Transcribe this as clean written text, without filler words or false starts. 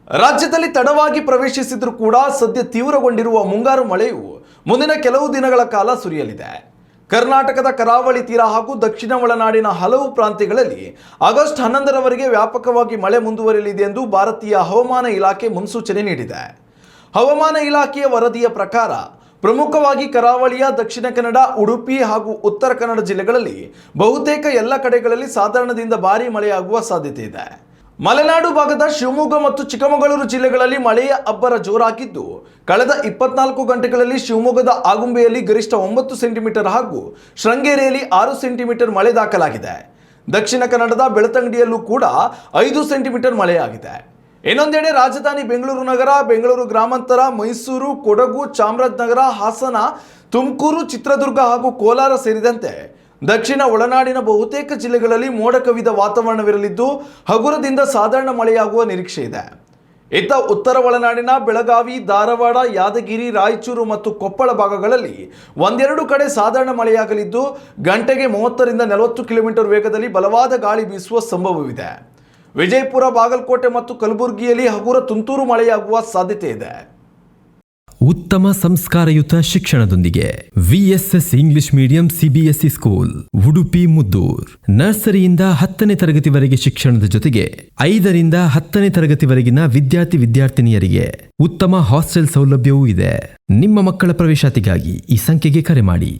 ರಾಜ್ಯದಲ್ಲಿ ತಡವಾಗಿ ಪ್ರವೇಶಿಸಿದರೂ ಕೂಡ ಸದ್ಯ ತೀವ್ರಗೊಂಡಿರುವ ಮುಂಗಾರು ಮಳೆಯು ಮುಂದಿನ ಕೆಲವು ದಿನಗಳ ಕಾಲ ಸುರಿಯಲಿದೆ. ಕರ್ನಾಟಕದ ಕರಾವಳಿ ತೀರ ಹಾಗೂ ದಕ್ಷಿಣ ಒಳನಾಡಿನ ಹಲವು ಪ್ರಾಂತ್ಯಗಳಲ್ಲಿ ಆಗಸ್ಟ್ 11ರವರೆಗೆ ವ್ಯಾಪಕವಾಗಿ ಮಳೆ ಮುಂದುವರಿಯಲಿದೆ ಎಂದು ಭಾರತೀಯ ಹವಾಮಾನ ಇಲಾಖೆ ಮುನ್ಸೂಚನೆ ನೀಡಿದೆ. ಹವಾಮಾನ ಇಲಾಖೆಯ ವರದಿಯ ಪ್ರಕಾರ ಪ್ರಮುಖವಾಗಿ ಕರಾವಳಿಯ ದಕ್ಷಿಣ ಕನ್ನಡ, ಉಡುಪಿ ಹಾಗೂ ಉತ್ತರ ಕನ್ನಡ ಜಿಲ್ಲೆಗಳಲ್ಲಿ ಬಹುತೇಕ ಎಲ್ಲ ಕಡೆಗಳಲ್ಲಿ ಸಾಧಾರಣದಿಂದ ಭಾರೀ ಮಳೆಯಾಗುವ ಸಾಧ್ಯತೆ ಇದೆ. ಮಲೆನಾಡು ಭಾಗದ ಶಿವಮೊಗ್ಗ ಮತ್ತು ಚಿಕ್ಕಮಗಳೂರು ಜಿಲ್ಲೆಗಳಲ್ಲಿ ಮಳೆಯ ಅಬ್ಬರ ಜೋರಾಗಿದ್ದು, ಕಳೆದ 24 ಗಂಟೆಗಳಲ್ಲಿ ಶಿವಮೊಗ್ಗದ ಆಗುಂಬೆಯಲ್ಲಿ ಗರಿಷ್ಠ 9 ಸೆಂಟಿಮೀಟರ್ ಹಾಗೂ ಶೃಂಗೇರಿಯಲ್ಲಿ 6 ಸೆಂಟಿಮೀಟರ್ ಮಳೆ ದಾಖಲಾಗಿದೆ. ದಕ್ಷಿಣ ಕನ್ನಡದ ಬೆಳ್ತಂಗಡಿಯಲ್ಲೂ ಕೂಡ 5 ಸೆಂಟಿಮೀಟರ್ ಮಳೆಯಾಗಿದೆ. ಇನ್ನೊಂದೆಡೆ ರಾಜಧಾನಿ ಬೆಂಗಳೂರು ನಗರ, ಬೆಂಗಳೂರು ಗ್ರಾಮಾಂತರ, ಮೈಸೂರು, ಕೊಡಗು, ಚಾಮರಾಜನಗರ, ಹಾಸನ, ತುಮಕೂರು, ಚಿತ್ರದುರ್ಗ ಹಾಗೂ ಕೋಲಾರ ಸೇರಿದಂತೆ ದಕ್ಷಿಣ ಒಳನಾಡಿನ ಬಹುತೇಕ ಜಿಲ್ಲೆಗಳಲ್ಲಿ ಮೋಡ ಕವಿದ ವಾತಾವರಣವಿರಲಿದ್ದು ಹಗುರದಿಂದ ಸಾಧಾರಣ ಮಳೆಯಾಗುವ ನಿರೀಕ್ಷೆ ಇದೆ. ಇತ್ತ ಉತ್ತರ ಒಳನಾಡಿನ ಬೆಳಗಾವಿ, ಧಾರವಾಡ, ಯಾದಗಿರಿ, ರಾಯಚೂರು ಮತ್ತು ಕೊಪ್ಪಳ ಭಾಗಗಳಲ್ಲಿ ಒಂದೆರಡು ಕಡೆ ಸಾಧಾರಣ ಮಳೆಯಾಗಲಿದ್ದು ಗಂಟೆಗೆ 30ರಿಂದ 40 ಕಿಲೋಮೀಟರ್ ವೇಗದಲ್ಲಿ ಬಲವಾದ ಗಾಳಿ ಬೀಸುವ ಸಂಭವವಿದೆ. ವಿಜಯಪುರ, ಬಾಗಲಕೋಟೆ ಮತ್ತು ಕಲಬುರಗಿಯಲ್ಲಿ ಹಗುರ ತುಂತುರು ಮಳೆಯಾಗುವ ಸಾಧ್ಯತೆ ಇದೆ. ಉತ್ತಮ ಸಂಸ್ಕಾರಯುತ ಶಿಕ್ಷಣದೊಂದಿಗೆ VSS English medium CBSE school Udupi Muddur. ನರ್ಸರಿಯಿಂದ 10ನೇ ತರಗತಿವರೆಗೆ ಶಿಕ್ಷಣದ ಜೊತೆಗೆ 5ರಿಂದ 10ನೇ ತರಗತಿವರೆಗಿನ ವಿದ್ಯಾರ್ಥಿನಿಯರಿಗೆ ಉತ್ತಮ ಹಾಸ್ಟೆಲ್ ಸೌಲಭ್ಯವೂ ಇದೆ. ನಿಮ್ಮ ಮಕ್ಕಳ ಪ್ರವೇಶಾತಿಗಾಗಿ ಈ ಸಂಖ್ಯೆಗೆ ಕರೆ ಮಾಡಿ.